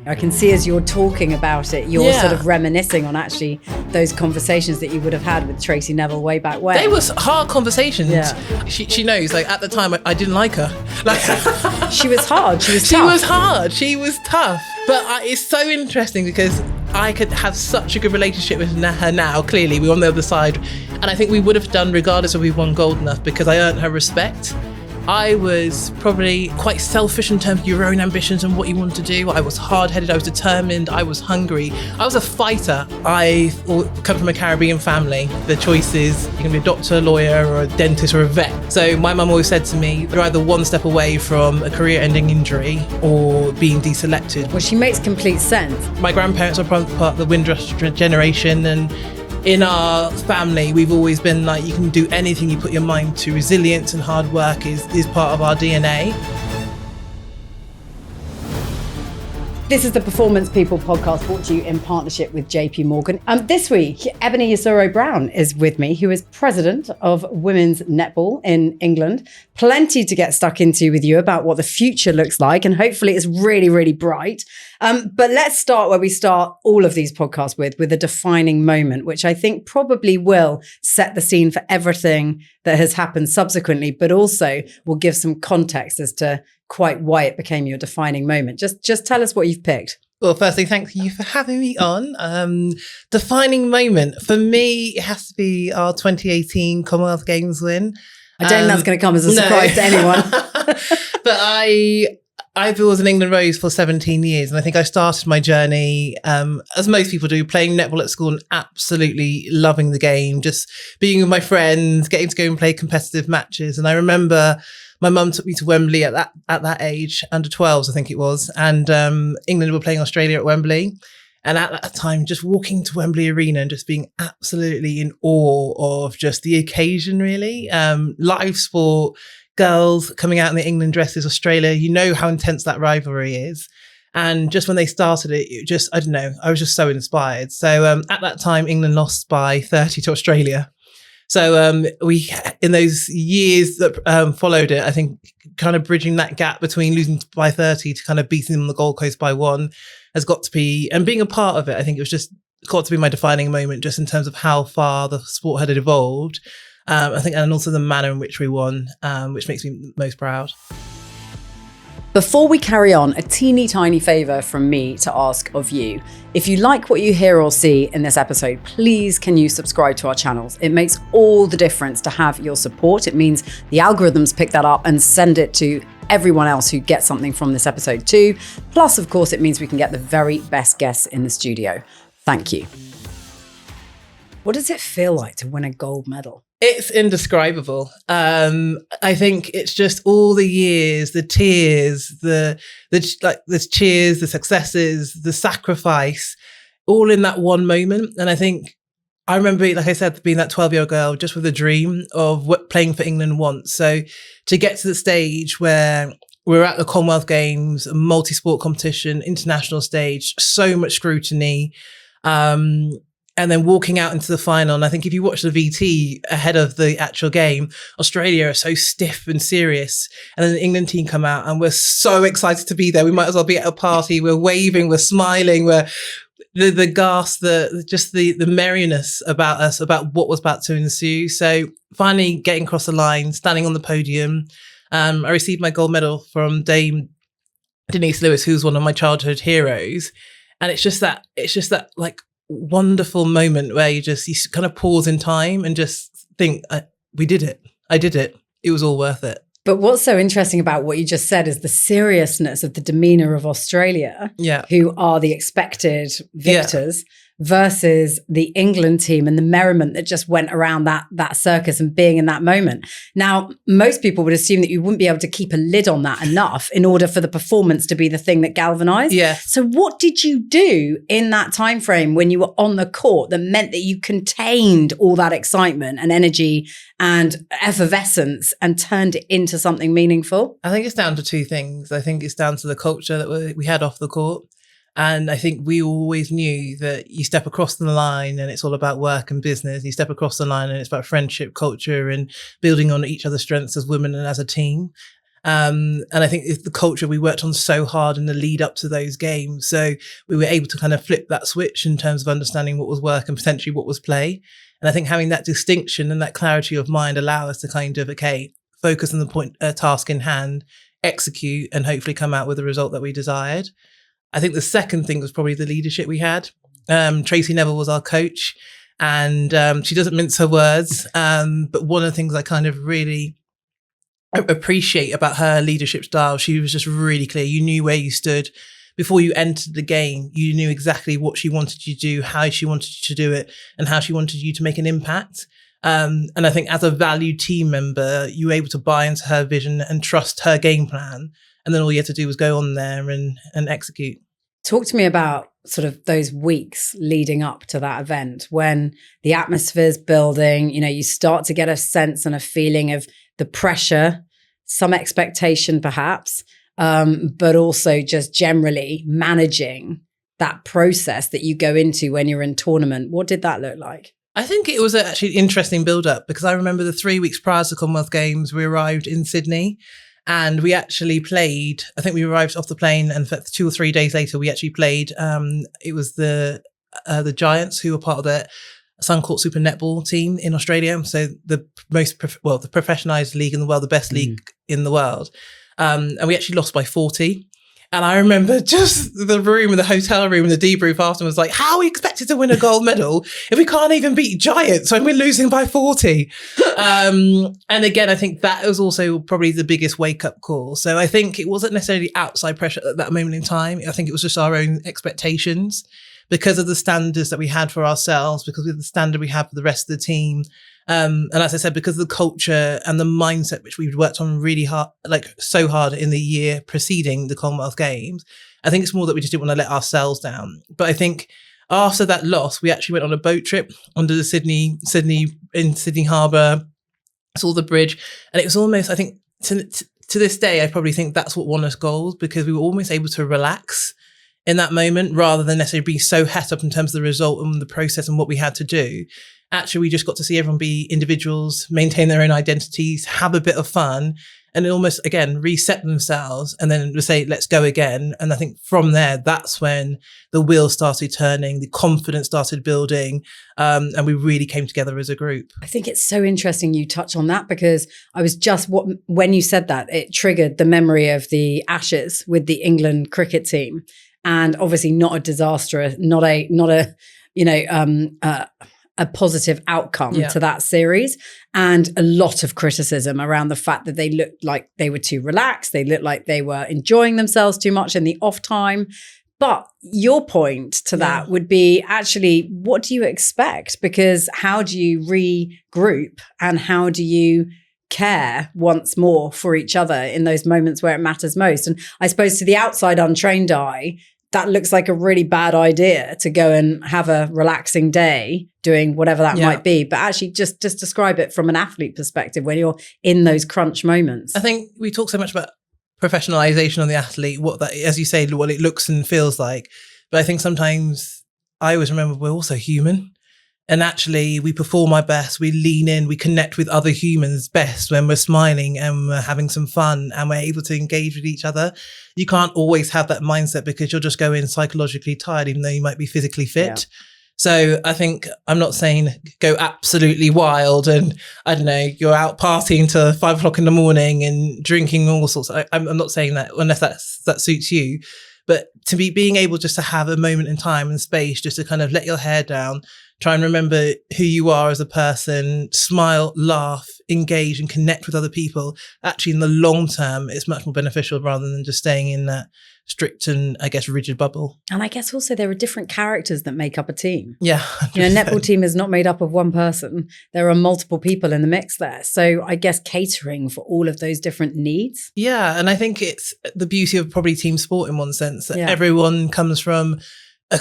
I can see as you're talking about it, you're sort of reminiscing on actually those conversations that you would have had with Tracey Neville way back when. They was hard conversations. Yeah. She knows, like, at the time, I didn't like her. Like, she was hard. She was tough. She was hard. She was tough. But it's so interesting because I could have such a good relationship with her now. Clearly, we're on the other side. And I think we would have done regardless if we won gold enough because I earned her respect. I was probably quite selfish in terms of your own ambitions and what you want to do. I was hard-headed, I was determined, I was hungry. I was a fighter. I come from a Caribbean family. The choice is you can be a doctor, a lawyer, or a dentist or a vet. So my mum always said to me, you're either one step away from a career-ending injury or being deselected. Well, she makes complete sense. My grandparents are part of the Windrush generation, and in our family, we've always been like, you can do anything you put your mind to. Resilience and hard work is part of our DNA. This is the Performance People podcast brought to you in partnership with JP Morgan. This week, Eboni Usoro-Brown is with me, who is President of Women's Netball in England. Plenty to get stuck into with you about what the future looks like, and hopefully it's really, really bright. But let's start where we start all of these podcasts with a defining moment, which I think probably will set the scene for everything that has happened subsequently, but also will give some context as to quite why it became your defining moment. Just tell us what you've picked. Well, firstly, thank you for having me on. Defining moment for me, it has to be our 2018 Commonwealth Games win. I don't think that's going to come as a surprise to anyone. But I was an England Rose for 17 years, and I think I started my journey, as most people do, playing netball at school and absolutely loving the game, just being with my friends, getting to go and play competitive matches. And I remember my mum took me to Wembley at that age, under 12s, I think it was, and England were playing Australia at Wembley. And at that time, just walking to Wembley Arena and just being absolutely in awe of just the occasion, really. Live sport, girls coming out in the England dresses, Australia, you know how intense that rivalry is. And just when they started it just, I don't know, I was just so inspired. So at that time, England lost by 30 to Australia. So we, in those years that followed it, I think kind of bridging that gap between losing by 30 to kind of beating them on the Gold Coast by 1 has got to be, and being a part of it, I think it was just got to be my defining moment just in terms of how far the sport had evolved. I think, and also the manner in which we won, which makes me most proud. Before we carry on, a teeny tiny favour from me to ask of you. If you like what you hear or see in this episode, please can you subscribe to our channels? It makes all the difference to have your support. It means the algorithms pick that up and send it to everyone else who gets something from this episode too. Plus, of course, it means we can get the very best guests in the studio. Thank you. What does it feel like to win a gold medal? It's indescribable. I think it's just all the years, the tears, the cheers, the successes, the sacrifice, all in that one moment. And I think I remember, like I said, being that 12-year-old girl just with a dream of playing for England once. So to get to the stage where we're at the Commonwealth Games, a multi-sport competition, international stage, so much scrutiny, and then walking out into the final. And I think if you watch the VT ahead of the actual game, Australia are so stiff and serious. And then the England team come out and we're so excited to be there. We might as well be at a party. We're waving, we're smiling, we're the gas, the merriness about us, about what was about to ensue. So finally getting across the line, standing on the podium. I received my gold medal from Dame Denise Lewis, who's one of my childhood heroes. And it's just that like wonderful moment where you kind of pause in time and just think, we did it. I did it. It was all worth it. But what's so interesting about what you just said is the seriousness of the demeanor of Australia, who are the expected victors, versus the England team and the merriment that just went around that circus and being in that moment. Now, most people would assume that you wouldn't be able to keep a lid on that enough in order for the performance to be the thing that galvanized. Yeah. So what did you do in that time frame when you were on the court that meant that you contained all that excitement and energy and effervescence and turned it into something meaningful? I think it's down to two things. I think it's down to the culture that we had off the court. And I think we always knew that you step across the line and it's all about work and business. You step across the line and it's about friendship, culture, and building on each other's strengths as women and as a team. And I think it's the culture we worked on so hard in the lead up to those games. So we were able to kind of flip that switch in terms of understanding what was work and potentially what was play. And I think having that distinction and that clarity of mind allow us to kind of, focus on the task in hand, execute, and hopefully come out with a result that we desired. I think the second thing was probably the leadership we had. Tracey Neville was our coach, and she doesn't mince her words. But one of the things I kind of really appreciate about her leadership style, she was just really clear. You knew where you stood before you entered the game. You knew exactly what she wanted you to do, how she wanted you to do it, and how she wanted you to make an impact. And I think as a valued team member, you were able to buy into her vision and trust her game plan. And then all you had to do was go on there and execute. Talk to me about sort of those weeks leading up to that event when the atmosphere's building, you start to get a sense and a feeling of the pressure, some expectation perhaps, but also just generally managing that process that you go into when you're in tournament. What did that look like? I think it was actually an interesting build-up because I remember the 3 weeks prior to Commonwealth Games, we arrived in Sydney and we actually played. I think we arrived off the plane and for 2 or 3 days later, we actually played. It was the Giants who were part of the Suncorp Super Netball team in Australia. So the the professionalised league in the world, the best league in the world. And we actually lost by 40. And I remember just the hotel room and the debrief after was like, how are we expected to win a gold medal if we can't even beat Giants when we're losing by 40? And again, I think that was also probably the biggest wake up call. So I think it wasn't necessarily outside pressure at that moment in time. I think it was just our own expectations because of the standards that we had for ourselves, because of the standard we had for the rest of the team. And as I said, because of the culture and the mindset which we've worked on really hard, so hard in the year preceding the Commonwealth Games, I think it's more that we just didn't want to let ourselves down. But I think after that loss, we actually went on a boat trip under the Sydney Harbour, saw the bridge, and it was almost, I think, to this day, I probably think that's what won us gold because we were almost able to relax in that moment rather than necessarily be so het up in terms of the result and the process and what we had to do. Actually, we just got to see everyone be individuals, maintain their own identities, have a bit of fun, and almost, again, reset themselves and then say, let's go again. And I think from there, that's when the wheels started turning, the confidence started building, and we really came together as a group. I think it's so interesting you touch on that because I was when you said that, it triggered the memory of the Ashes with the England cricket team. And obviously not a disaster, not a positive outcome to that series, and a lot of criticism around the fact that they looked like they were too relaxed. They looked like they were enjoying themselves too much in the off time. But your point to that would be actually, what do you expect? Because how do you regroup and how do you care once more for each other in those moments where it matters most? And I suppose to the outside untrained eye, that looks like a really bad idea to go and have a relaxing day doing whatever that might be. But actually just describe it from an athlete perspective when you're in those crunch moments. I think we talk so much about professionalization on the athlete, what that, as you say, what it looks and feels like. But I think sometimes I always remember we're also human. And actually, we perform our best, we lean in, we connect with other humans best when we're smiling and we're having some fun and we're able to engage with each other. You can't always have that mindset because you'll just go in psychologically tired, even though you might be physically fit. Yeah. So I think I'm not saying go absolutely wild and, I don't know, you're out partying till 5 o'clock in the morning and drinking all sorts. I'm not saying that unless that suits you. But to be being able just to have a moment in time and space, just to kind of let your hair down, try and remember who you are as a person, smile, laugh, engage and connect with other people. Actually, in the long term, it's much more beneficial rather than just staying in that strict and, I guess, rigid bubble. And I guess also there are different characters that make up a team. Yeah. 100%. You know, netball team is not made up of one person. There are multiple people in the mix there. So I guess catering for all of those different needs. Yeah. And I think it's the beauty of probably team sport in one sense that everyone comes from,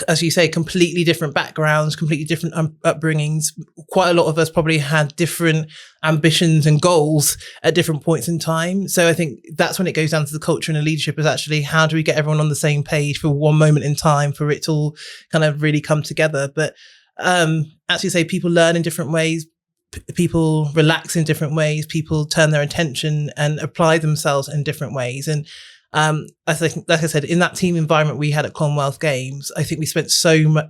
as you say, completely different backgrounds, completely different upbringings. Quite a lot of us probably had different ambitions and goals at different points in time. So I think that's when it goes down to the culture and the leadership is actually how do we get everyone on the same page for one moment in time for it to all kind of really come together. But as you say, people learn in different ways. people relax in different ways, people turn their attention and apply themselves in different ways. And I think, like I said, in that team environment we had at Commonwealth Games, I think we spent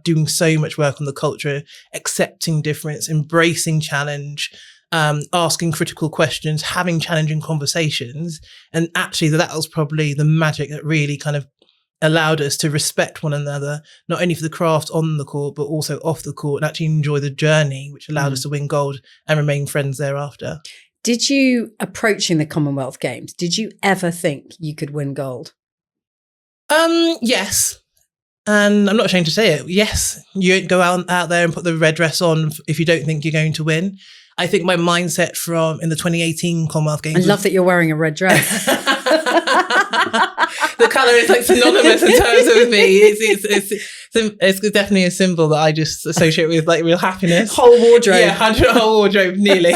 doing so much work on the culture, accepting difference, embracing challenge, asking critical questions, having challenging conversations. And actually that was probably the magic that really kind of allowed us to respect one another, not only for the craft on the court, but also off the court, and actually enjoy the journey, which allowed us to win gold and remain friends thereafter. Did you, approaching the Commonwealth Games, did you ever think you could win gold? Yes. And I'm not ashamed to say it. Yes. You don't go out there and put the red dress on if you don't think you're going to win. I think my mindset from in the 2018 Commonwealth Games. I love that you're wearing a red dress. The colour is like synonymous in terms of me. It's definitely a symbol that I just associate with like real happiness. Whole wardrobe. Yeah, whole wardrobe, nearly.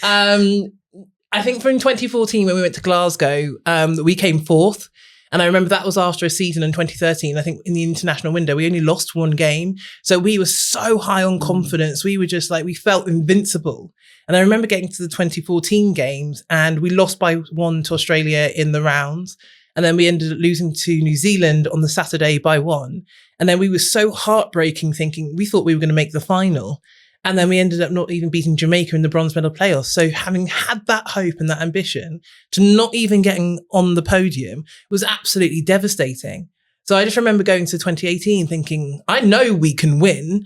I think from 2014 when we went to Glasgow, we came fourth. And I remember that was after a season in 2013. I think in the international window, we only lost one game. So we were so high on confidence. We were just like, we felt invincible. And I remember getting to the 2014 games and we lost by 1 to Australia in the rounds. And then we ended up losing to New Zealand on the Saturday by 1. And then we were so heartbreaking thinking we thought we were going to make the final. And then we ended up not even beating Jamaica in the bronze medal playoffs. So having had that hope and that ambition to not even getting on the podium was absolutely devastating. So I just remember going to 2018 thinking, I know we can win.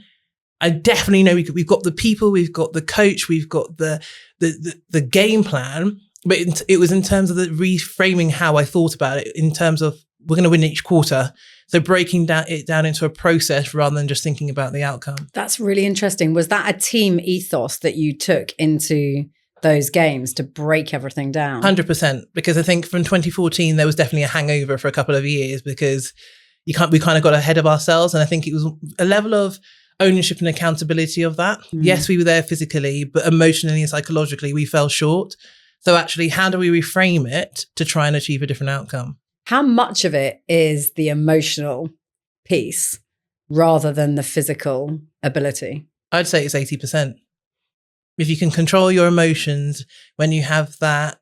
I definitely know we've got the people, we've got the coach, we've got the game plan. But it was in terms of the reframing how I thought about it, in terms of we're going to win each quarter. So breaking it down into a process rather than just thinking about the outcome. That's really interesting. Was that a team ethos that you took into those games to break everything down? 100%. Because I think from 2014, there was definitely a hangover for a couple of years because we kind of got ahead of ourselves. And I think it was a level of ownership and accountability of that. Yes, we were there physically, but emotionally and psychologically, we fell short. So actually, how do we reframe it to try and achieve a different outcome? How much of it is the emotional piece rather than the physical ability? I'd say it's 80%. If you can control your emotions when you have that,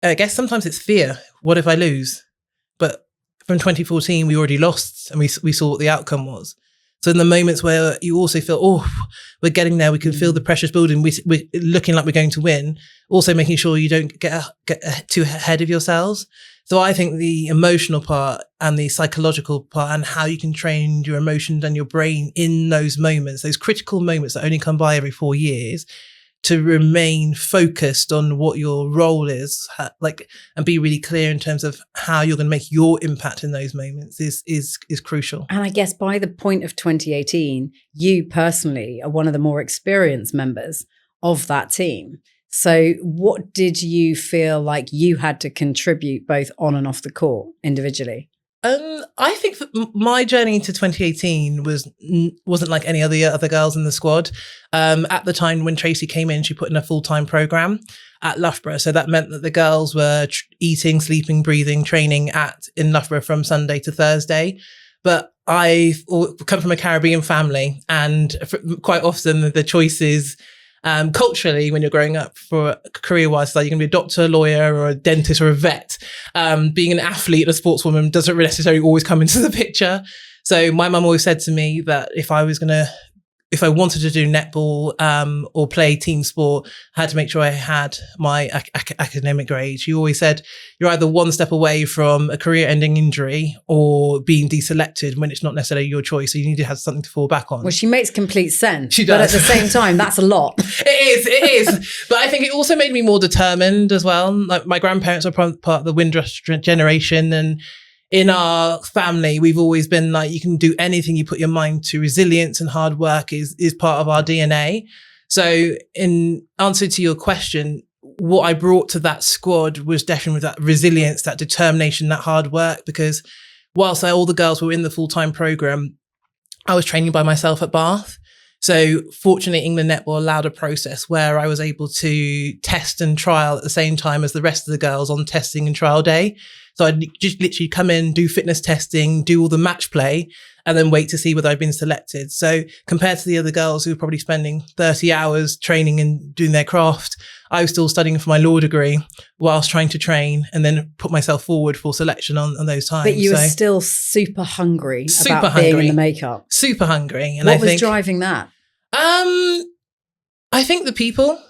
I guess sometimes it's fear. What if I lose? But from 2014, we already lost and we saw what the outcome was. So in the moments where you also feel, oh, we're getting there, we can feel the pressures building, we're looking like we're going to win, also making sure you don't get too ahead of yourselves. So I think the emotional part and the psychological part and how you can train your emotions and your brain in those moments, those critical moments that only come by every 4 years, to remain focused on what your role is, and be really clear in terms of how you're going to make your impact in those moments is crucial. And I guess by the point of 2018, you personally are one of the more experienced members of that team. So what did you feel like you had to contribute both on and off the court individually? I think that my journey into 2018 wasn't like any other girls in the squad. At the time when Tracey came in, she put in a full-time program at Loughborough. So that meant that the girls were eating, sleeping, breathing, training in Loughborough from Sunday to Thursday. But I come from a Caribbean family, and quite often the choices culturally, when you're growing up for career-wise, like you're going to be a doctor, lawyer, or a dentist, or a vet. Being an athlete, a sportswoman, doesn't necessarily always come into the picture. So my mum always said to me that if I wanted to do netball or play team sport, I had to make sure I had my academic grade. She always said, you're either one step away from a career-ending injury or being deselected when it's not necessarily your choice. So you need to have something to fall back on. Well, she makes complete sense. She does. But at the same time, that's a lot. It is. But I think it also made me more determined as well. Like my grandparents are part of the Windrush generation, and in our family, we've always been like, you can do anything you put your mind to. Resilience and hard work is part of our DNA. So in answer to your question, what I brought to that squad was definitely that resilience, that determination, that hard work, because whilst all the girls were in the full-time program, I was training by myself at Bath. So fortunately, England Netball allowed a process where I was able to test and trial at the same time as the rest of the girls on testing and trial day. So I'd just literally come in, do fitness testing, do all the match play, and then wait to see whether I'd been selected. So compared to the other girls who were probably spending 30 hours training and doing their craft, I was still studying for my law degree whilst trying to train and then put myself forward for selection on those times. But you were still super hungry about being in the makeup. Super hungry. And what was driving that? I think the people.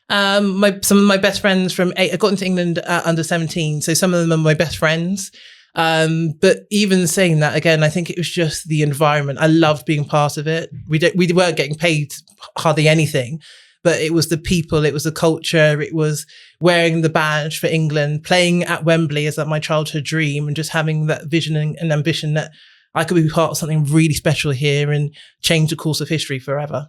Some of my best friends I got into England under 17, so some of them are my best friends. But even saying that, again, I think it was just the environment. I loved being part of it. We weren't getting paid hardly anything, but it was the people, it was the culture, it was wearing the badge for England, playing at Wembley as my childhood dream, and just having that vision and ambition that I could be part of something really special here and change the course of history forever.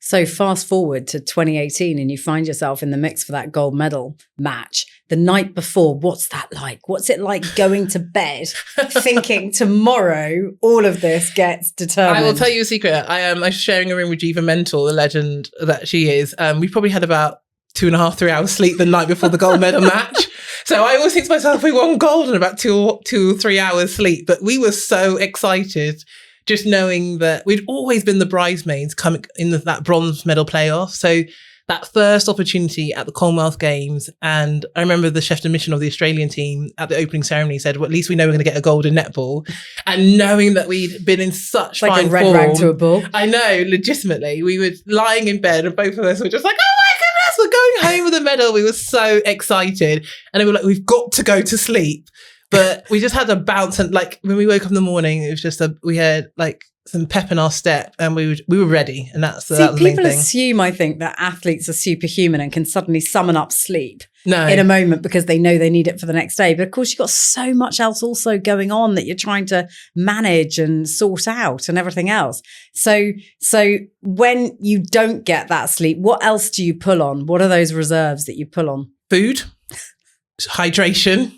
So fast forward to 2018 and you find yourself in the mix for that gold medal match. The night before, what's that like? What's it like going to bed thinking tomorrow all of this gets determined? I will tell you a secret. I was sharing a room with Jiva Mental, the legend that she is. We probably had about 2.5, 3 hours sleep the night before the gold medal match. So I always think to myself, we won gold in about 2 or 3 hours sleep. But we were so excited just knowing that we'd always been the bridesmaids coming in that bronze medal playoff. So that first opportunity at the Commonwealth Games, and I remember the chef de mission of the Australian team at the opening ceremony said, well, at least we know we're going to get a gold in netball. And knowing that we'd been in such fine like a red form, rag to a bull. I know, legitimately, we were lying in bed and both of us were just like, oh my goodness, we're going home with a medal. We were so excited. And we were like, we've got to go to sleep. But we just had a bounce, and like when we woke up in the morning, it was just we had like some pep in our step, and we were ready, and that was the main thing. People assume, I think, that athletes are superhuman and can suddenly summon up sleep in a moment because they know they need it for the next day. But of course, you've got so much else also going on that you're trying to manage and sort out and everything else. So when you don't get that sleep, what else do you pull on? What are those reserves that you pull on? Food, hydration.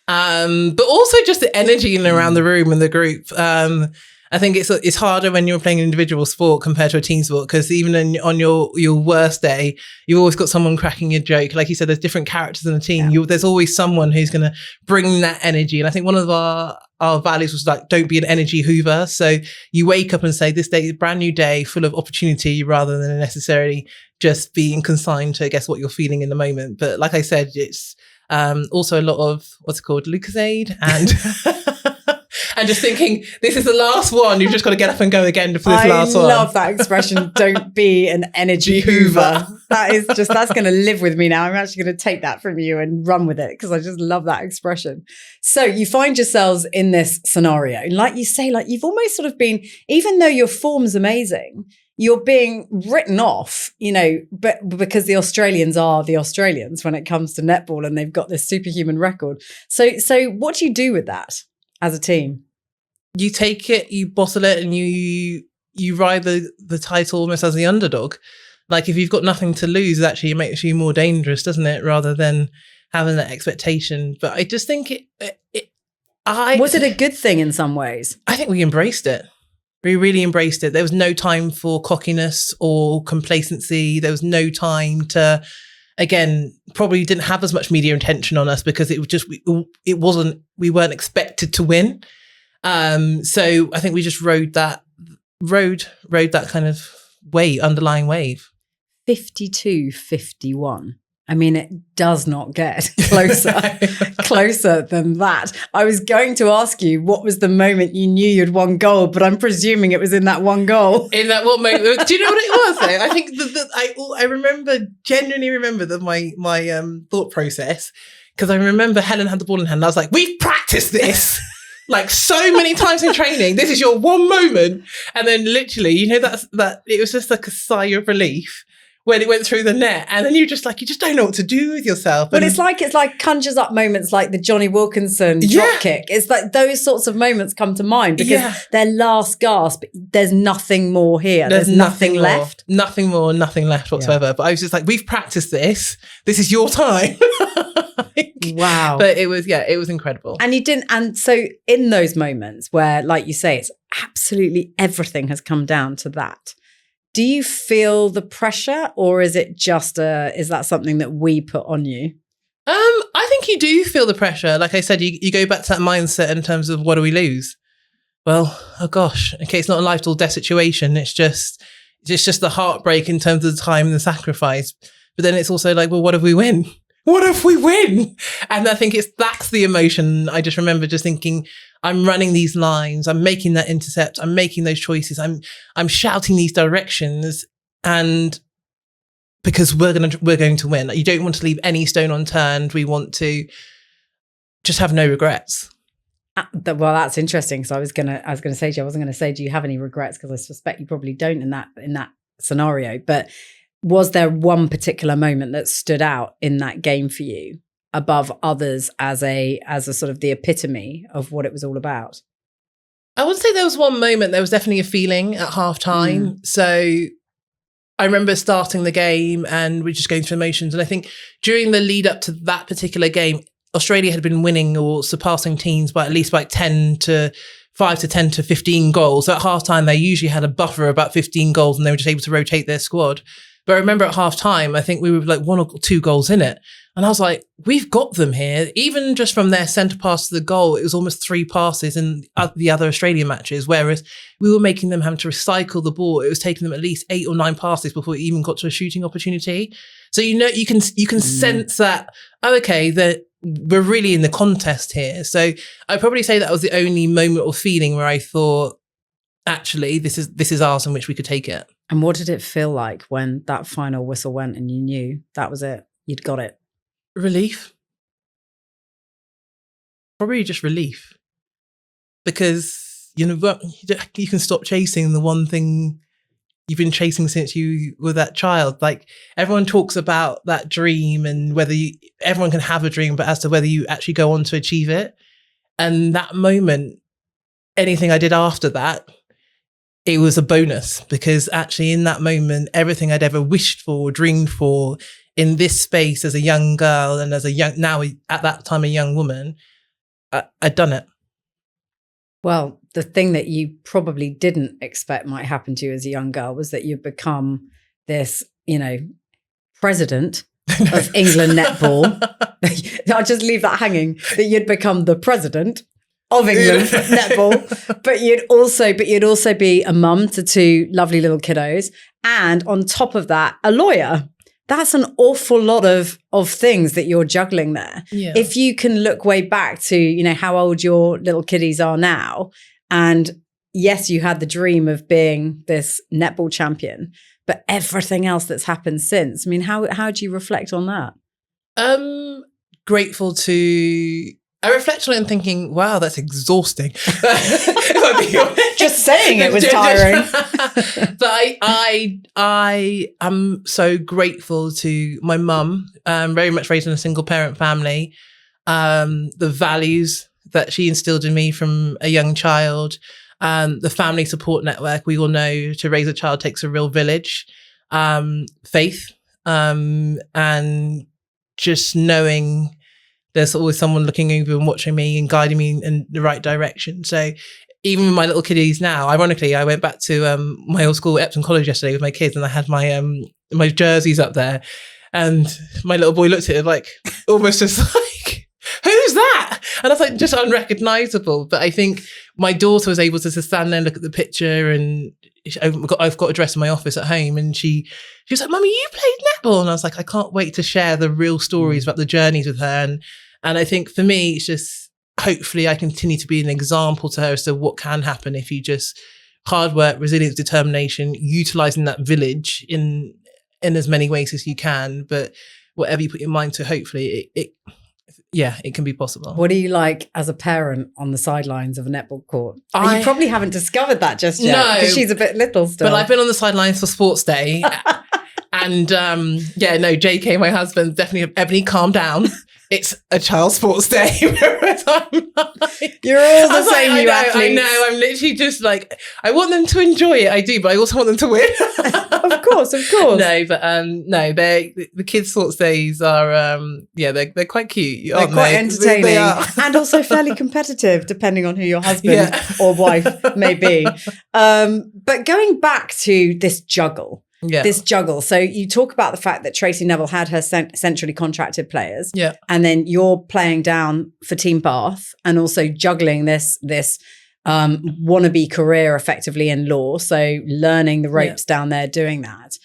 But also just the energy in and around the room and the group. I think it's harder when you're playing an individual sport compared to a team sport, because even on your worst day, you've always got someone cracking a joke. Like you said, there's different characters in the team. Yeah. There's always someone who's going to bring that energy. And I think one of our values was like, don't be an energy hoover. So you wake up and say, this day is a brand new day full of opportunity, rather than necessarily just being consigned to, I guess, what you're feeling in the moment. But like I said, it's also a lot of what's it called, Lucozade, and and just thinking this is the last one. You've just got to get up and go again for this last one. I love that expression. Don't be an energy hoover. That's going to live with me now. I'm actually going to take that from you and run with it, because I just love that expression. So you find yourselves in this scenario, and like you say, like you've almost sort of been, even though your form's amazing, you're being written off, but because the Australians are the Australians when it comes to netball, and they've got this superhuman record. So what do you do with that as a team? You take it, you bottle it, and you ride the title almost as the underdog. Like if you've got nothing to lose, actually it makes you more dangerous, doesn't it? Rather than having that expectation. But I just think was it a good thing in some ways? I think we embraced it. We really embraced it. There was no time for cockiness or complacency. There was no time to, again, probably didn't have as much media attention on us because we weren't expected to win. So I think we just rode that kind of underlying wave. 52-51. I mean, it does not get closer than that. I was going to ask you, what was the moment you knew you'd won gold, but I'm presuming it was in that one goal. In that one moment. Do you know what it was though? I think genuinely remember my thought process, because I remember Helen had the ball in hand and I was like, we've practiced this. Like so many times in training, this is your one moment. And then literally, that it was just like a sigh of relief when it went through the net, and then you just don't know what to do with yourself. But it's like conjures up moments like the Johnny Wilkinson drop kick. It's like those sorts of moments come to mind because they're last gasp. There's nothing more here. There's nothing left. Nothing more, nothing left whatsoever. Yeah. But I was just like, we've practiced this. This is your time. Wow. But it was incredible. And you didn't, and so in those moments where, like you say, it's absolutely everything has come down to that. Do you feel the pressure, or is it just is that something that we put on you? I think you do feel the pressure. Like I said, you go back to that mindset in terms of what do we lose? Well, oh gosh, okay, it's not a life or death situation. It's just the heartbreak in terms of the time and the sacrifice. But then it's also like, well, what if we win? What if we win? And I think that's the emotion. I just remember just thinking, I'm running these lines, I'm making that intercept, I'm making those choices, I'm shouting these directions, and because we're going to win. You don't want to leave any stone unturned. We want to just have no regrets. Well, that's interesting. So I was gonna say to you, I wasn't gonna say, do you have any regrets? Because I suspect you probably don't in that scenario. But was there one particular moment that stood out in that game for you above others as a sort of the epitome of what it was all about? I would say there was one moment. There was definitely a feeling at halftime. So I remember starting the game and we're just going through emotions. And I think during the lead up to that particular game, Australia had been winning or surpassing teams by at least like 10 to 10 to 15 goals. So at halftime, they usually had a buffer of about 15 goals and they were just able to rotate their squad. But I remember at halftime, I think we were like 1 or 2 goals in it. And I was like, we've got them here. Even just from their centre pass to the goal, it was almost 3 passes in the other Australian matches, whereas we were making them have to recycle the ball. It was taking them at least 8 or 9 passes before it even got to a shooting opportunity. So, you can sense that, oh, okay, that we're really in the contest here. So I'd probably say that was the only moment or feeling where I thought, actually, this is ours in which we could take it. And what did it feel like when that final whistle went and you knew that was it? You'd got it. Relief. Probably just relief. Because, you can stop chasing the one thing you've been chasing since you were that child. Like, everyone talks about that dream and whether everyone can have a dream, but as to whether you actually go on to achieve it. And that moment, anything I did after that, it was a bonus, because actually in that moment, everything I'd ever wished for, dreamed for in this space as a young girl and as now at that time, a young woman, I'd done it. Well, the thing that you probably didn't expect might happen to you as a young girl was that you'd become this, president of England Netball. I'll just leave that hanging, that you'd become the president of England Netball, but you'd also be a mum to 2 lovely little kiddos, and on top of that, a lawyer. That's an awful lot of things that you're juggling there. Yeah. If you can look way back to, how old your little kiddies are now, and yes, you had the dream of being this netball champion, but everything else that's happened since. I mean, how do you reflect on that? Grateful to. I reflect on it and thinking, wow, that's exhausting. Just saying it was tiring. But I am so grateful to my mum, very much raised in a single parent family, the values that she instilled in me from a young child, the family support network. We all know to raise a child takes a real village, faith, and just knowing there's always someone looking over and watching me and guiding me in the right direction. So even with my little kiddies now, ironically, I went back to my old school, Epsom College, yesterday with my kids, and I had my jerseys up there, and my little boy looked at it like, almost just like, who's that? And I was like, just unrecognisable. But I think my daughter was able to stand there and look at the picture, and I've got a dress in my office at home, and she was like, Mummy, you played netball? And I was like, I can't wait to share the real stories about the journeys with her. And I think for me, it's just, hopefully I continue to be an example to her as to what can happen if you just hard work, resilience, determination, utilising that village in as many ways as you can. But whatever you put your mind to, hopefully it can be possible. What are you like as a parent on the sidelines of a netball court? You probably haven't discovered that just yet. No, because she's a bit little still. But I've been on the sidelines for sports day. And JK, my husband, definitely, Eboni, calm down. It's a child sports day. Whereas I'm like, you're all the same, you athletes. I know. I'm literally just like, I want them to enjoy it. I do, but I also want them to win. Of course. No, but the kids' sports days are they're quite cute. They're quite entertaining. They are. And also fairly competitive, depending on who your husband or wife may be. But going back to this juggle, this juggle. So you talk about the fact that Tracey Neville had her centrally contracted players. Yeah. And then you're playing down for Team Bath and also juggling this wannabe career effectively in law. So learning the ropes down there doing that.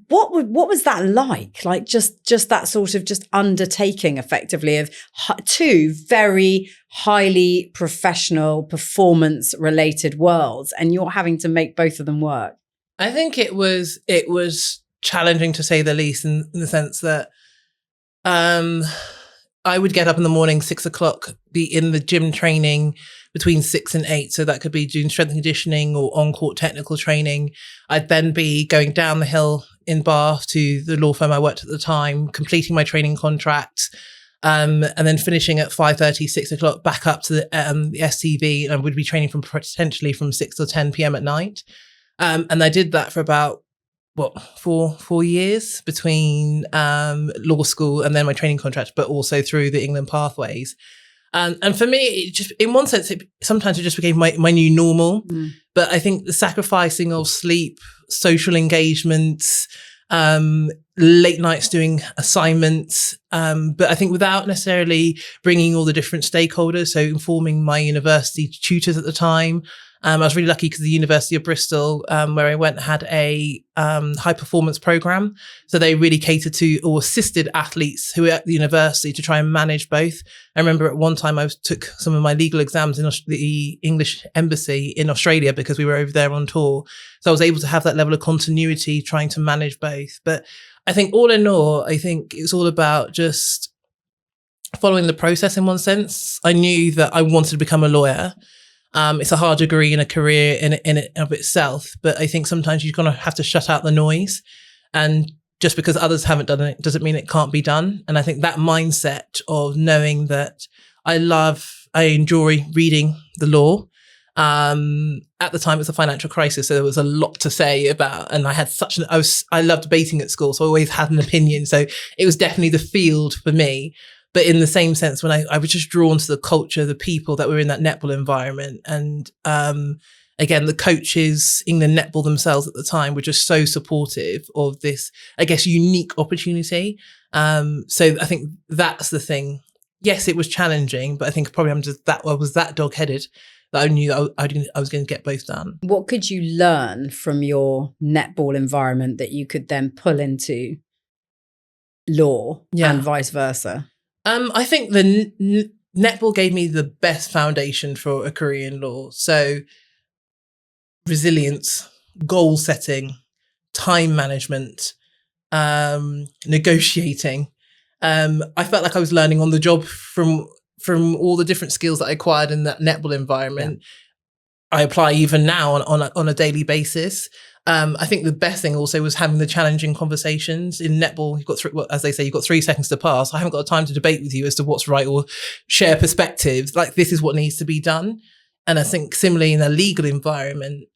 What was that like? Like just that sort of just undertaking effectively of two very highly professional performance related worlds, and you're having to make both of them work. I think it was challenging to say the least, in the sense that I would get up in the morning, 6 o'clock, be in the gym training between 6 and 8. So that could be doing strength and conditioning or on-court technical training. I'd then be going down the hill in Bath to the law firm I worked at the time, completing my training contract, and then finishing at 5:30, 6 o'clock, back up to the STV, and I would be training potentially from 6 or 10 p.m. at night. And I did that for about, 4 years between law school and then my training contract, but also through the England pathways. And for me, it just, in one sense, sometimes it just became my new normal. But I think the sacrificing of sleep, social engagements, late nights doing assignments, but I think without necessarily bringing all the different stakeholders, so informing my university tutors at the time. I was really lucky because the University of Bristol, where I went, had a high performance program. So they really catered to or assisted athletes who were at the university to try and manage both. I remember at one time I took some of my legal exams in the English embassy in Australia because we were over there on tour. So I was able to have that level of continuity trying to manage both. But I think all in all, I think it's all about just following the process in one sense. I knew that I wanted to become a lawyer. It's a hard degree and a career in it of itself, but I think sometimes you're going to have to shut out the noise, and just because others haven't done it doesn't mean it can't be done. And I think that mindset of knowing that I enjoy reading the law. At the time it was a financial crisis, so there was a lot to say about, and I loved debating at school, so I always had an opinion. So it was definitely the field for me. But in the same sense, when I was just drawn to the culture, the people that were in that netball environment. And again, the coaches, England Netball themselves at the time were just so supportive of this, I guess, unique opportunity. So I think that's the thing. Yes, it was challenging, but I think probably I was that dog-headed that I knew that I was going to get both done. What could you learn from your netball environment that you could then pull into law and vice versa? I think the netball gave me the best foundation for a career in law. So resilience, goal setting, time management, negotiating. I felt like I was learning on the job from all the different skills that I acquired in that netball environment. I apply even now on a daily basis. I think the best thing also was having the challenging conversations. In netball, you've got as they say, you've got 3 seconds to pass. I haven't got time to debate with you as to what's right or share perspectives. Like, this is what needs to be done. And I think similarly in a legal environment,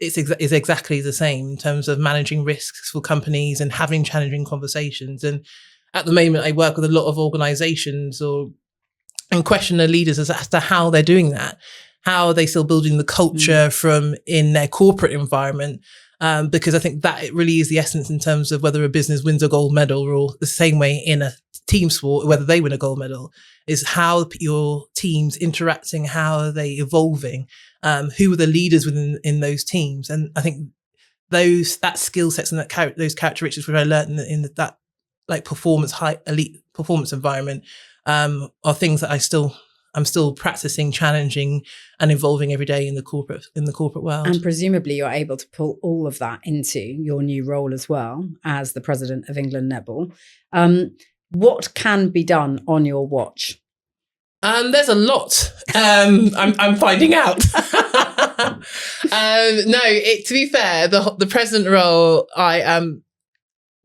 it's exactly the same in terms of managing risks for companies and having challenging conversations. And at the moment, I work with a lot of organizations and question their leaders as to how they're doing that. How are they still building the culture from in their corporate environment? Because I think that it really is the essence in terms of whether a business wins a gold medal, or the same way in a team sport, whether they win a gold medal, is how your team's interacting, how are they evolving, who are the leaders in those teams. And I think that skill sets and those characteristics which I learned in that like high elite performance environment are things that I'm still practicing, challenging and evolving every day in the corporate world. And presumably you're able to pull all of that into your new role as well as the President of England Netball. What can be done on your watch? There's a lot. I'm finding out. To be fair, the president role, I am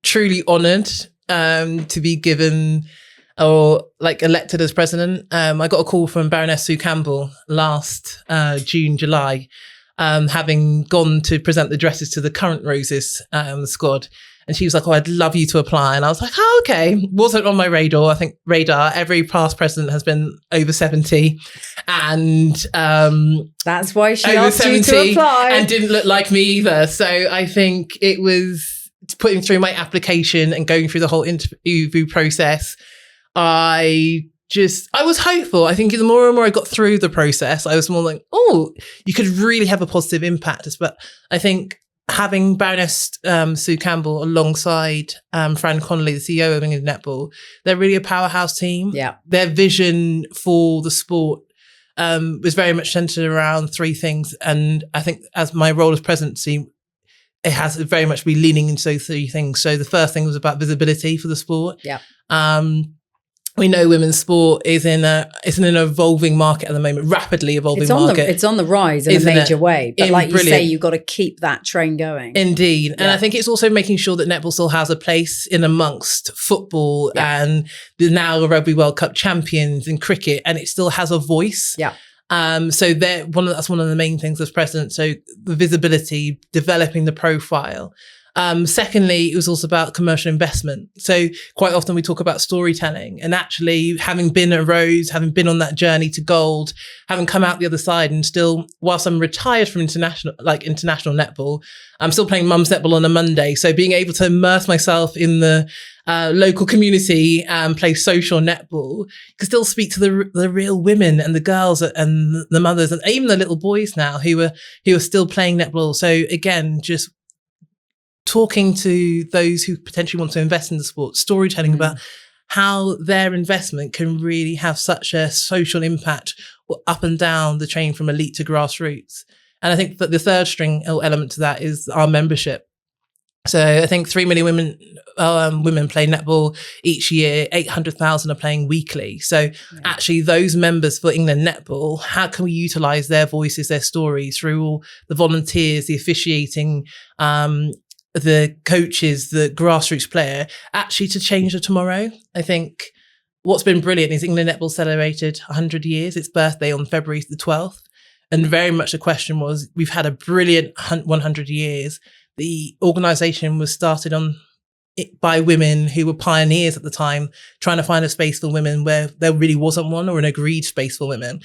truly honoured to be given or like elected as president. I got a call from Baroness Sue Campbell last July, having gone to present the dresses to the current Roses squad. And she was like, oh, I'd love you to apply. And I was like, oh, okay. Wasn't on my radar. I think every past president has been over 70. And that's why she asked you to apply. And didn't look like me either. So I think it was putting through my application and going through the whole interview process. I was hopeful. I think the more and more I got through the process, I was more like, oh, you could really have a positive impact. But I think having Baroness Sue Campbell alongside Fran Connolly, the CEO of England Netball, they're really a powerhouse team. Yeah. Their vision for the sport was very much centered around three things. And I think as my role as presidency, it has very much been leaning into those three things. So the first thing was about visibility for the sport. Yeah. We know women's sport is in an evolving market at the moment, rapidly evolving market. It's on the rise in a major way. But like you say, you've got to keep that train going. Indeed. And I think it's also making sure that netball still has a place in amongst football and the now Rugby World Cup champions in cricket, and it still has a voice. Yeah. So that's one of the main things as president. So the visibility, developing the profile. Secondly, it was also about commercial investment. So quite often we talk about storytelling, and actually having been at Rose, having been on that journey to gold, having come out the other side, and still, whilst I'm retired from international netball, I'm still playing mum's netball on a Monday. So being able to immerse myself in the local community and play social netball, you can still speak to the real women and the girls and the mothers and even the little boys now who are still playing netball. So again, just talking to those who potentially want to invest in the sport, storytelling about how their investment can really have such a social impact up and down the chain from elite to grassroots. And I think that the third string element to that is our membership. So I think 3 million women play netball each year, 800,000 are playing weekly. So actually those members for England Netball, how can we utilise their voices, their stories through all the volunteers, the officiating, the coaches, the grassroots player, actually to change the tomorrow. I think what's been brilliant is England Netball celebrated 100 years, its birthday on February the 12th. And very much the question was, we've had a brilliant 100 years. The organisation was started by women who were pioneers at the time, trying to find a space for women where there really wasn't one, or an agreed space for women.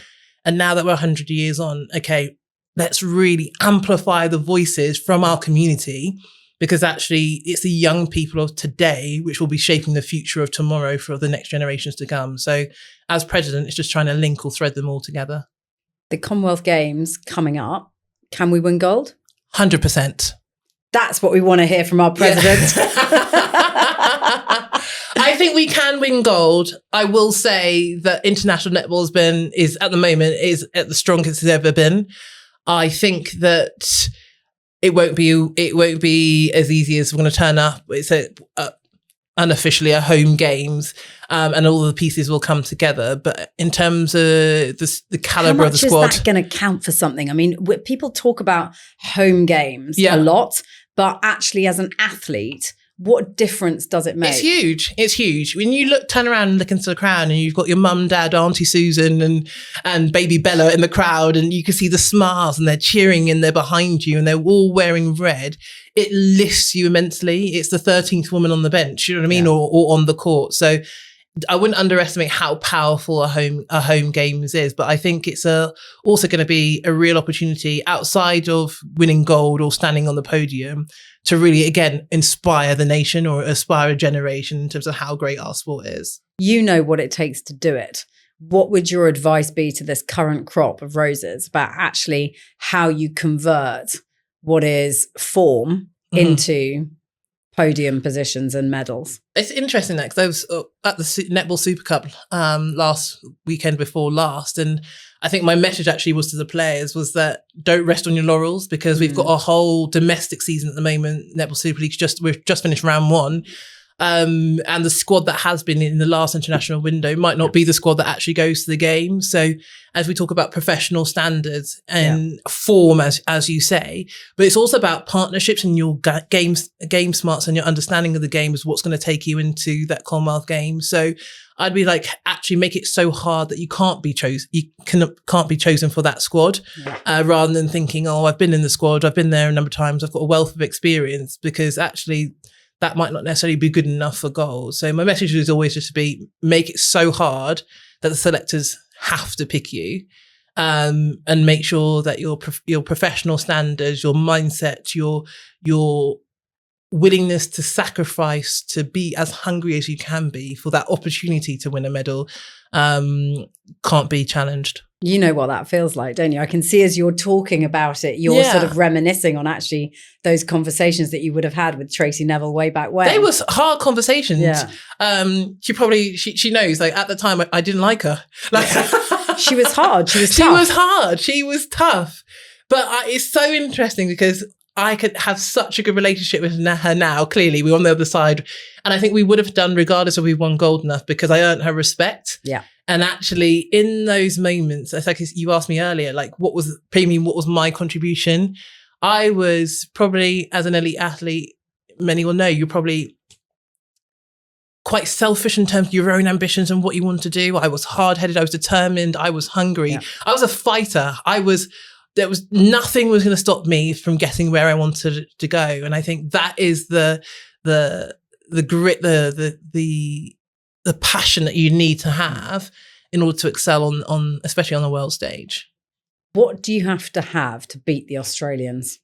And now that we're 100 years on, okay, let's really amplify the voices from our community, because actually it's the young people of today which will be shaping the future of tomorrow for the next generations to come. So as president, it's just trying to link or thread them all together. The Commonwealth Games coming up, can we win gold? 100%. That's what we want to hear from our president. Yeah. I think we can win gold. I will say that international netball is at the moment at the strongest it's ever been. I think that it won't be as easy as we're going to turn up. It's unofficially a home games, and all the pieces will come together. But in terms of the caliber of the squad, how much is that going to count for something? I mean, people talk about home games a lot, but actually, as an athlete, what difference does it make? It's huge. It's huge. When you turn around and look into the crowd, and you've got your mum, dad, Auntie Susan and baby Bella in the crowd, and you can see the smiles, and they're cheering, and they're behind you, and they're all wearing red. It lifts you immensely. It's the 13th woman on the bench, you know what I mean, or on the court. So I wouldn't underestimate how powerful a home games is, but I think it's also going to be a real opportunity outside of winning gold or standing on the podium to really, again, inspire the nation or inspire a generation in terms of how great our sport is. You know what it takes to do it. What would your advice be to this current crop of roses about actually how you convert what is form into podium positions and medals? It's interesting that, because I was at the Netball Super Cup last weekend before last, and I think my message actually was to the players was that don't rest on your laurels, because we've got a whole domestic season at the moment. Netball Super League, we've just finished round 1. And the squad that has been in the last international window might not be the squad that actually goes to the game. So as we talk about professional standards and form, as you say, but it's also about partnerships and your game smarts and your understanding of the game is what's going to take you into that Commonwealth Games. So I'd be like, actually make it so hard that you can't be chosen. You can't be chosen for that squad, rather than thinking, oh, I've been in the squad, I've been there a number of times, I've got a wealth of experience, because actually that might not necessarily be good enough for gold. So my message is always just to be, make it so hard that the selectors have to pick you, and make sure that your professional standards, your mindset, your willingness to sacrifice, to be as hungry as you can be for that opportunity to win a medal, can't be challenged. You know what that feels like, don't you? I can see as you're talking about it, you're sort of reminiscing on actually those conversations that you would have had with Tracey Neville way back when. They were hard conversations. Yeah. She knows, like, at the time I didn't like her. Like, she was hard. She was tough. She was hard. She was tough. But it's so interesting because I could have such a good relationship with her now. Clearly, we're on the other side. And I think we would have done regardless if we won gold enough, because I earned her respect. Yeah. And actually, in those moments, it's like you asked me earlier, like, what was my contribution? I was probably, as an elite athlete, many will know, you're probably quite selfish in terms of your own ambitions and what you want to do. I was hard-headed. I was determined. I was hungry. Yeah. I was a fighter. There was nothing was going to stop me from getting where I wanted to go. And I think that is the grit, the passion that you need to have in order to excel on especially on the world stage. What do you have to beat the Australians?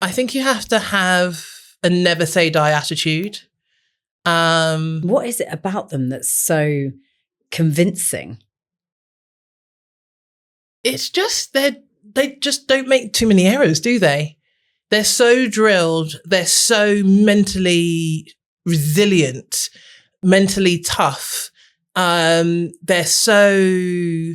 I think you have to have a never say die attitude. What is it about them that's so convincing? It's just they just don't make too many errors, do they? They're so drilled. They're so mentally resilient, mentally tough. They're so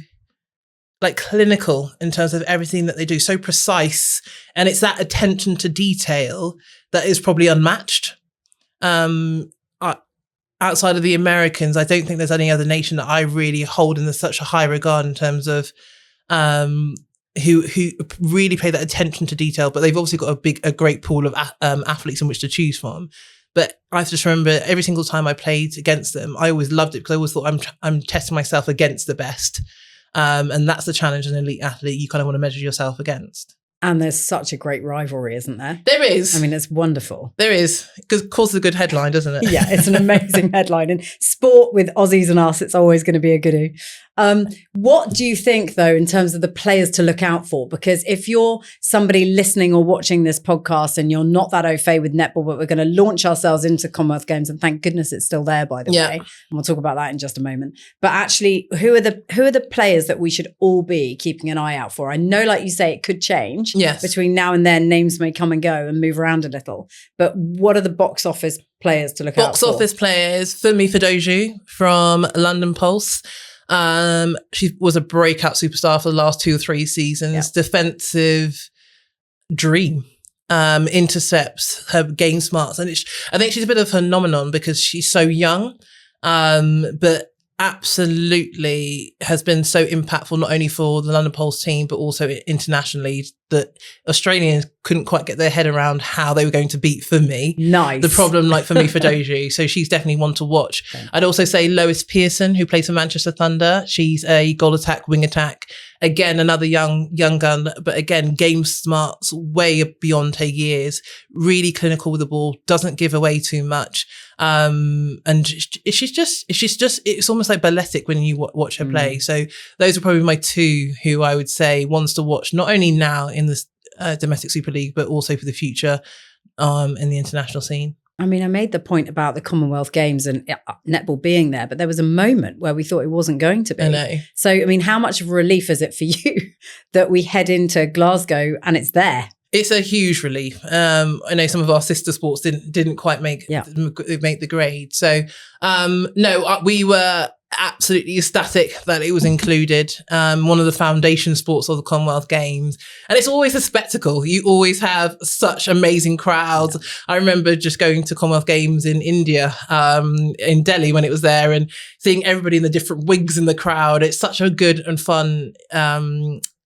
like clinical in terms of everything that they do, so precise. And it's that attention to detail that is probably unmatched. Outside of the Americans, I don't think there's any other nation that I really hold in such a high regard in terms of who really pay that attention to detail. But they've obviously got a great pool of athletes in which to choose from. But I just remember every single time I played against them, I always loved it because I always thought I'm testing myself against the best. And that's the challenge as an elite athlete. You kind of want to measure yourself against. And there's such a great rivalry, isn't there? There is. I mean, it's wonderful. There is. Because it causes a good headline, doesn't it? Yeah, it's an amazing headline. In sport with Aussies and us, it's always going to be a goodie. What do you think, though, in terms of the players to look out for? Because if you're somebody listening or watching this podcast and you're not that au fait with netball, but we're going to launch ourselves into Commonwealth Games, and thank goodness it's still there, by the way. And we'll talk about that in just a moment. But actually, who are the players that we should all be keeping an eye out for? I know, like you say, it could change. Yes. Between now and then, names may come and go and move around a little. But what are the box office players to look out for? Box office players, Fumi Fidoju from London Pulse. She was a breakout superstar for the last 2 or 3 seasons. Yep. Defensive dream, intercepts, her game smarts. And I think she's a bit of a phenomenon because she's so young, but absolutely has been so impactful, not only for the London Pulse team, but also internationally, that Australians couldn't quite get their head around how they were going to beat Fumi. Nice. The problem, like Fumi Fidoju. So she's definitely one to watch. Okay. I'd also say Lois Pearson, who plays for Manchester Thunder. She's a goal attack, wing attack. Again, another young gun, but again, game smarts way beyond her years. Really clinical with the ball, doesn't give away too much. And she's just, it's almost like balletic when you watch her play. So those are probably my 2 who I would say ones to watch, not only now in the domestic Super League, but also for the future in the international scene. I mean, I made the point about the Commonwealth Games and netball being there, but there was a moment where we thought it wasn't going to be. I know. So, I mean, how much of a relief is it for you that we head into Glasgow and it's there? It's a huge relief. I know some of our sister sports didn't quite make the grade. So, no, we were absolutely ecstatic that it was included. One of the foundation sports of the Commonwealth Games. And it's always a spectacle. You always have such amazing crowds. Yeah. I remember just going to Commonwealth Games in India, in Delhi when it was there, and seeing everybody in the different wigs in the crowd. It's such a good and fun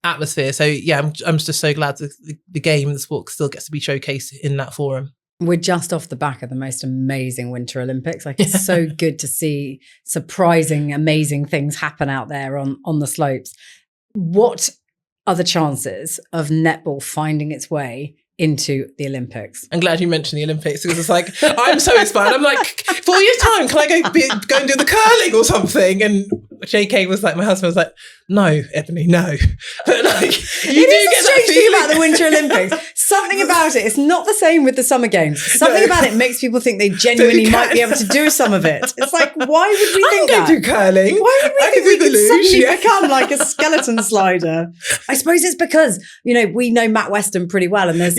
atmosphere. So yeah, I'm just so glad that the game and the sport still gets to be showcased in that forum. We're just off the back of the most amazing Winter Olympics. Like, it's so good to see surprising, amazing things happen out there on the slopes. What are the chances of netball finding its way into the Olympics? I'm glad you mentioned the Olympics because it's like, I'm so inspired. I'm like, 4 years time, can I go and do the curling or something? And JK was like, my husband was like, no, Eboni, no. But like, you do get that feeling about the Winter Olympics. Something about it. It's not the same with the Summer Games. Something about it makes people think they genuinely might be able to do some of it. It's like, why would we think that? I can do curling. Why would we think we could suddenly become like a skeleton slider? I suppose it's because, we know Matt Weston pretty well, and there's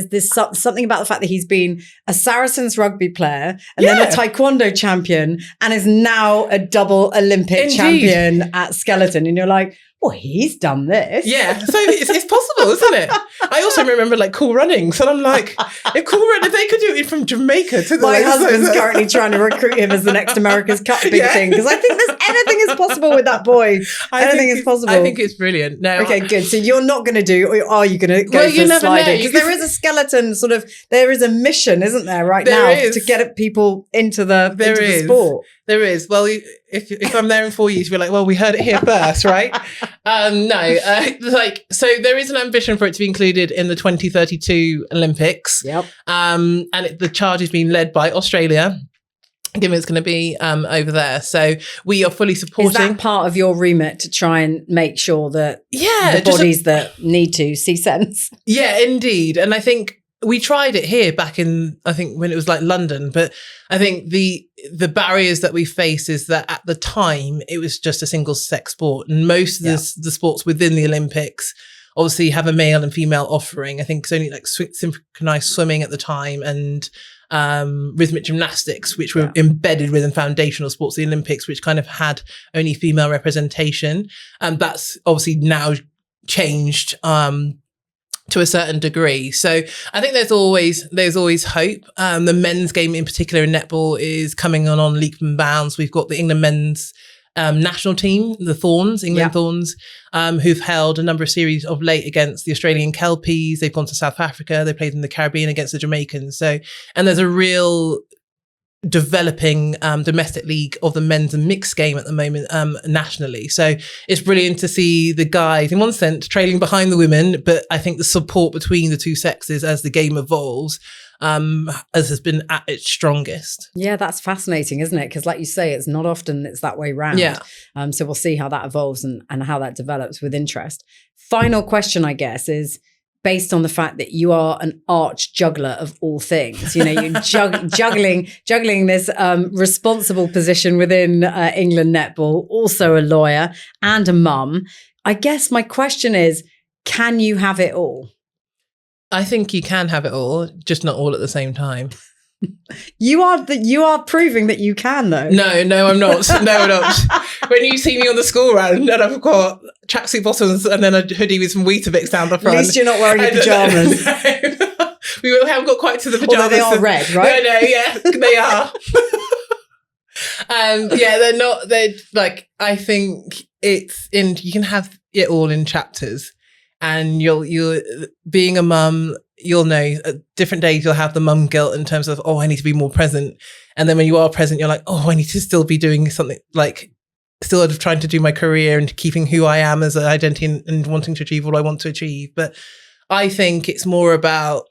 this something about the fact that he's been a Saracens rugby player and then a taekwondo champion and is now a double Olympic champion at skeleton. And you're like, well, he's done this. Yeah, so it's possible, isn't it? I also remember like Cool Runnings, and I'm like, if Cool Running, they could do it from Jamaica to the My husband's currently trying to recruit him as the next America's Cup big thing, because I think anything is possible with that boy. Anything is possible. I think it's brilliant. No, okay, good. So you're not going to do, or are you going to go for sliding? Because there is a skeleton there is a mission, isn't there, to get people into the sport. There is. Well, if I'm there in 4 years, you'll be like, well, we heard it here first, right? So there is an ambition for it to be included in the 2032 Olympics. Yep. And the charge is being led by Australia, given it's going to be over there. So we are fully supporting. Is that part of your remit to try and make sure that the bodies that need to see sense? Yeah, indeed. And I think we tried it here back in, I think, when it was like London, but I think the barriers that we face is that at the time it was just a single sex sport, and most of the sports within the Olympics obviously have a male and female offering. I think it's only like synchronized swimming at the time and rhythmic gymnastics, which were embedded within foundational sports, the Olympics, which kind of had only female representation. And that's obviously now changed to a certain degree. So I think there's always hope. The men's game in particular in netball is coming on leaps and bounds. We've got the England men's national team, the Thorns, England Thorns, who've held a number of series of late against the Australian Kelpies. They've gone to South Africa. They played in the Caribbean against the Jamaicans. So, and there's a real developing domestic league of the men's and mixed game at the moment nationally. So it's brilliant to see the guys, in one sense, trailing behind the women, but I think the support between the two sexes as the game evolves as has been at its strongest. Yeah, that's fascinating, isn't it? Because like you say, it's not often it's that way round. Yeah. So we'll see how that evolves and how that develops with interest. Final question, I guess, is based on the fact that you are an arch juggler of all things. You're juggling this responsible position within England Netball, also a lawyer and a mum. I guess my question is, can you have it all? I think you can have it all, just not all at the same time. You are proving that you can, though. No, I'm not. No, I'm not. When you see me on the school run and I've got tracksuit bottoms and then a hoodie with some Weetabix down the front. At least you're not wearing your pajamas. No. We haven't got quite to the pajamas. Although they are red, right? No, yeah, they are. They're not. They're like, I think it's in. You can have it all in chapters. And you're being a mum, you'll know at different days you'll have the mum guilt in terms of, oh, I need to be more present. And then when you are present, you're like, oh, I need to still be doing something, like still trying to do my career and keeping who I am as an identity and wanting to achieve what I want to achieve. But I think it's more about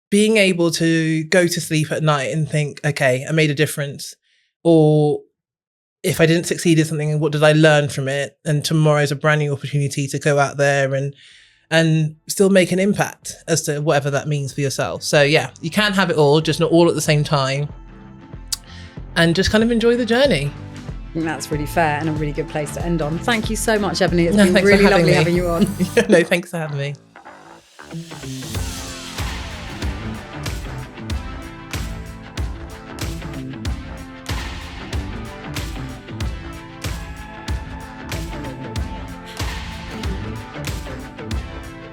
being able to go to sleep at night and think, okay, I made a difference. Or if I didn't succeed at something, what did I learn from it? And tomorrow's a brand new opportunity to go out there and still make an impact as to whatever that means for yourself. So yeah, you can have it all, just not all at the same time. And just kind of enjoy the journey. I think that's really fair and a really good place to end on. Thank you so much, Eboni. It's been really lovely having you on. No, thanks for having me.